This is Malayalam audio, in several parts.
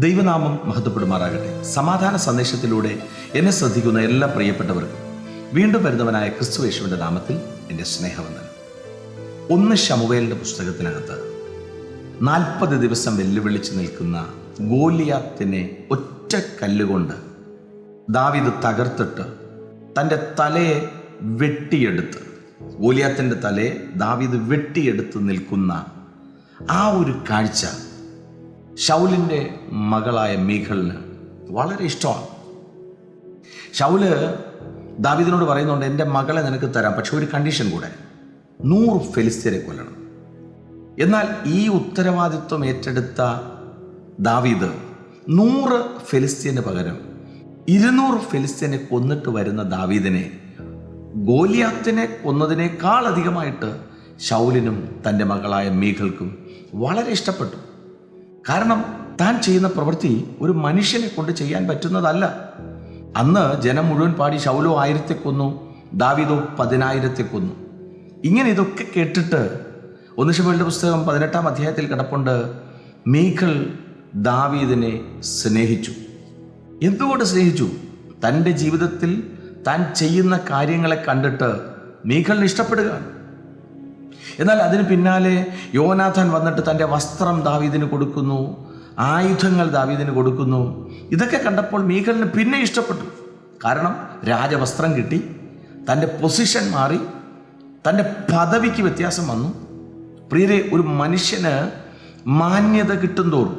ദൈവനാമം മഹത്വപ്പെടുമാറാകട്ടെ. സമാധാന സന്ദേശത്തിലൂടെ എന്നെ ശ്രദ്ധിക്കുന്ന എല്ലാ പ്രിയപ്പെട്ടവർക്കും വീണ്ടും വരുന്നവനായ ക്രിസ്തുയേശുവിൻ്റെ നാമത്തിൽ എൻ്റെ സ്നേഹവന്ദനം. 1 ശമൂവേലിൻ്റെ പുസ്തകത്തിനകത്ത് 40 ദിവസം വെല്ലുവിളിച്ച് നിൽക്കുന്ന ഗോലിയാത്തിനെ ഒറ്റ കല്ലുകൊണ്ട് ദാവീദ് തകർത്തിട്ട് തൻ്റെ തലയെ വെട്ടിയെടുത്ത്, ഗോലിയാത്തിൻ്റെ തലയെ ദാവീദ് വെട്ടിയെടുത്ത് നിൽക്കുന്ന ആ ഒരു കാഴ്ച ശൗലിൻ്റെ മകളായ മീഖളിന് വളരെ ഇഷ്ടമാണ്. ശൗല് ദാവീദിനോട് പറയുന്നുണ്ട്, എൻ്റെ മകളെ നിനക്ക് തരാം, പക്ഷെ ഒരു കണ്ടീഷൻ കൂടെ, 100 ഫെലിസ്ത്യരെ കൊല്ലണം. എന്നാൽ ഈ ഉത്തരവാദിത്വം ഏറ്റെടുത്ത ദാവീദ് 100 ഫെലിസ്ത്യന് പകരം 200 ഫെലിസ്ത്യനെ കൊന്നിട്ട് വരുന്ന ദാവീദിനെ ഗോലിയാത്തിനെ കൊന്നതിനേക്കാൾ അധികമായിട്ട് ശൗലിനും തൻ്റെ മകളായ മീഖൾക്കും വളരെ ഇഷ്ടപ്പെട്ടു. കാരണം താൻ ചെയ്യുന്ന പ്രവൃത്തി ഒരു മനുഷ്യനെ കൊണ്ട് ചെയ്യാൻ പറ്റുന്നതല്ല. അന്ന് ജനം മുഴുവൻ പാടി ശൗലോ 1000 കൊന്നു, ദാവീദോ 10,000 കൊന്നു. ഇങ്ങനെ ഇതൊക്കെ കേട്ടിട്ട് 1 ശമൂവേലിന്റെ പുസ്തകം 18-ാം അധ്യായത്തിൽ കിടപ്പുണ്ട്, മീഖൾ ദാവീദിനെ സ്നേഹിച്ചു. എന്തുകൊണ്ട് സ്നേഹിച്ചു? തൻ്റെ ജീവിതത്തിൽ താൻ ചെയ്യുന്ന കാര്യങ്ങളെ കണ്ടിട്ട് മീഖളിന് ഇഷ്ടപ്പെടുകയാണ്. എന്നാൽ അതിന് പിന്നാലെ യോനാഥാൻ വന്നിട്ട് തൻ്റെ വസ്ത്രം ദാവീദിന് കൊടുക്കുന്നു, ആയുധങ്ങൾ ദാവീദിന് കൊടുക്കുന്നു. ഇതൊക്കെ കണ്ടപ്പോൾ മീഖളിന് പിന്നെ ഇഷ്ടപ്പെട്ടു. കാരണം രാജവസ്ത്രം കിട്ടി, തൻ്റെ പൊസിഷൻ മാറി, തൻ്റെ പദവിക്ക് വ്യത്യാസം വന്നു. പ്രിയരെ, ഒരു മനുഷ്യന് മാന്യത കിട്ടും തോറും,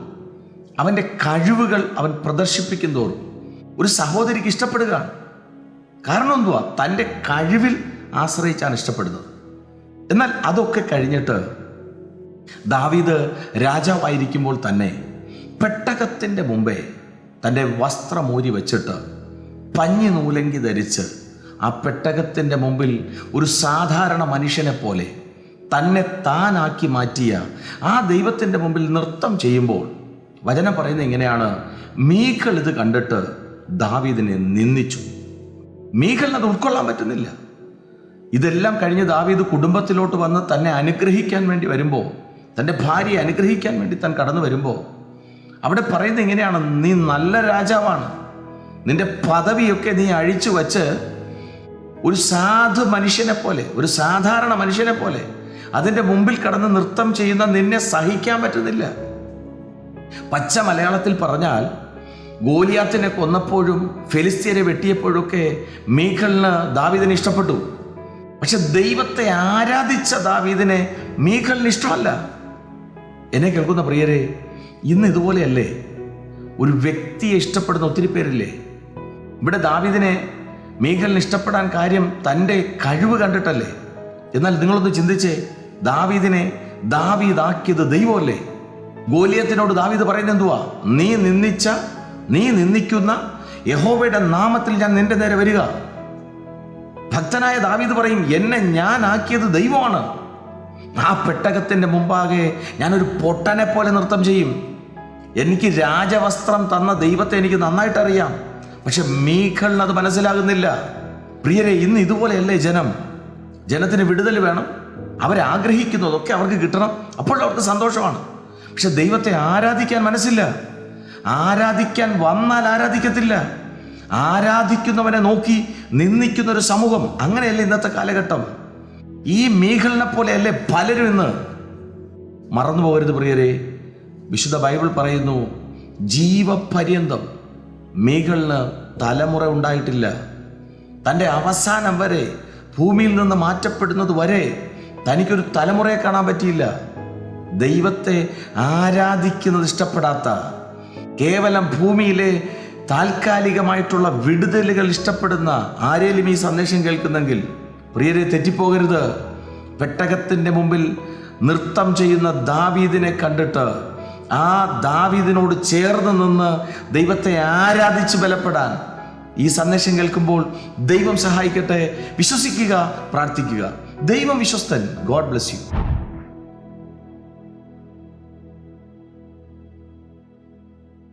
അവൻ്റെ കഴിവുകൾ അവൻ പ്രദർശിപ്പിക്കും തോറും ഒരു സഹോദരിക്ക് ഇഷ്ടപ്പെടുകയാണ്. കാരണം എന്തുവാ? തൻ്റെ കഴിവിൽ ആശ്രയിച്ചാണ് ഇഷ്ടപ്പെടുന്നത്. എന്നാൽ അതൊക്കെ കഴിഞ്ഞിട്ട് ദാവീദ് രാജാവായിരിക്കുമ്പോൾ തന്നെ പെട്ടകത്തിൻ്റെ മുമ്പേ തൻ്റെ വസ്ത്രമൂരി വെച്ചിട്ട് പഞ്ഞി നൂലങ്കി ധരിച്ച് ആ പെട്ടകത്തിൻ്റെ മുമ്പിൽ ഒരു സാധാരണ മനുഷ്യനെ പോലെ തന്നെ താനാക്കി മാറ്റിയ ആ ദൈവത്തിൻ്റെ മുമ്പിൽ നൃത്തം ചെയ്യുമ്പോൾ വചനം പറയുന്നത് ഇങ്ങനെയാണ്, മീഖൾ ഇത് കണ്ടിട്ട് ദാവീദിനെ നിന്ദിച്ചു. മീഖളിന് അത് ഉൾക്കൊള്ളാൻ പറ്റുന്നില്ല. ഇതെല്ലാം കഴിഞ്ഞ് ദാവീദ് കുടുംബത്തിലോട്ട് വന്ന് തന്നെ അനുഗ്രഹിക്കാൻ വേണ്ടി വരുമ്പോൾ, തൻ്റെ ഭാര്യയെ അനുഗ്രഹിക്കാൻ വേണ്ടി താൻ കടന്നു വരുമ്പോൾ അവിടെ പറയുന്നത് ഇങ്ങനെയാണ്, നീ നല്ല രാജാവാണ്, നിന്റെ പദവിയൊക്കെ നീ അഴിച്ചു വച്ച് ഒരു സാധു മനുഷ്യനെ പോലെ, ഒരു സാധാരണ മനുഷ്യനെ പോലെ അതിൻ്റെ മുമ്പിൽ കടന്ന് നൃത്തം ചെയ്യുന്ന നിന്നെ സഹിക്കാൻ പറ്റുന്നില്ല. പച്ച മലയാളത്തിൽ പറഞ്ഞാൽ, ഗോലിയാത്തിനെ കൊന്നപ്പോഴും ഫെലിസ്ത്യരെ വെട്ടിയപ്പോഴൊക്കെ മീഖളിന് ദാവീദിനെ ഇഷ്ടപ്പെട്ടു. പക്ഷെ ദൈവത്തെ ആരാധിച്ച ദാവീദിനെ മീഖളിന് ഇഷ്ടമല്ല. എന്നെ കേൾക്കുന്ന പ്രിയരെ, ഇന്ന് ഇതുപോലെയല്ലേ ഒരു വ്യക്തിയെ ഇഷ്ടപ്പെടുന്ന ഒത്തിരി പേരില്ലേ? ഇവിടെ ദാവീദിനെ മീഖളിന് ഇഷ്ടപ്പെടാൻ കാര്യം തൻ്റെ കഴിവ് കണ്ടിട്ടല്ലേ? എന്നാൽ നിങ്ങളൊന്ന് ചിന്തിച്ചേ, ദാവീദിനെ ദാവീദാക്കിയത് ദൈവമല്ലേ? ഗോലിയത്തിനോട് ദാവീദ് പറയുന്നത് എന്തുവാ? നീ നിന്ദിക്കുന്ന യഹോവയുടെ നാമത്തിൽ ഞാൻ നിന്റെ നേരെ വരിക. ഭക്തനായ ദാവീദ് പറയും, എന്നെ ഞാൻ ആക്കിയത് ദൈവമാണ്. ആ പെട്ടകത്തിൻ്റെ മുമ്പാകെ ഞാനൊരു പൊട്ടനെ പോലെ നൃത്തം ചെയ്യും. എനിക്ക് രാജവസ്ത്രം തന്ന ദൈവത്തെ എനിക്ക് നന്നായിട്ട് അറിയാം. പക്ഷെ മീഖളിന് അത് മനസ്സിലാകുന്നില്ല. പ്രിയരെ, ഇന്ന് ഇതുപോലെയല്ലേ ജനത്തിന് വിടുതൽ വേണം, അവരാഗ്രഹിക്കുന്നതൊക്കെ അവർക്ക് കിട്ടണം, അപ്പോൾ അവർക്ക് സന്തോഷമാണ്. പക്ഷെ ദൈവത്തെ ആരാധിക്കാൻ മനസ്സില്ല. ആരാധിക്കാൻ വന്നാൽ ആരാധിക്കത്തില്ല. ആരാധിക്കുന്നവനെ നോക്കി നിന്ദിക്കുന്ന ഒരു സമൂഹം. അങ്ങനെയല്ലേ ഇന്നത്തെ കാലഘട്ടം? ഈ മീഖളിനെ പോലെയല്ലേ പലരും ഇന്ന്? മറന്നു പോകരുത് പ്രിയരെ, വിശുദ്ധ ബൈബിൾ പറയുന്നു, ജീവപര്യന്തം മീഖളിന് തലമുറ ഉണ്ടായിട്ടില്ല. തൻ്റെ അവസാനം വരെ, ഭൂമിയിൽ നിന്ന് മാറ്റപ്പെടുന്നത് വരെ തനിക്കൊരു തലമുറയെ കാണാൻ പറ്റിയില്ല. ദൈവത്തെ ആരാധിക്കുന്നത് ഇഷ്ടപ്പെടാത്ത, കേവലം ഭൂമിയിലെ താൽക്കാലികമായിട്ടുള്ള വിടുതലുകൾ ഇഷ്ടപ്പെടുന്ന ആരേലും ഈ സന്ദേശം കേൾക്കുന്നെങ്കിൽ പ്രിയരെ, തെറ്റിപ്പോകരുത്. പെട്ടകത്തിൻ്റെ മുമ്പിൽ നൃത്തം ചെയ്യുന്ന ദാവീദിനെ കണ്ടിട്ട് ആ ദാവീദിനോട് ചേർന്ന് നിന്ന് ദൈവത്തെ ആരാധിച്ച് ബലപ്പെടാൻ ഈ സന്ദേശം കേൾക്കുമ്പോൾ ദൈവം സഹായിക്കട്ടെ. വിശ്വസിക്കുക, പ്രാർത്ഥിക്കുക. ദൈവം വിശ്വസ്തൻ. God bless U.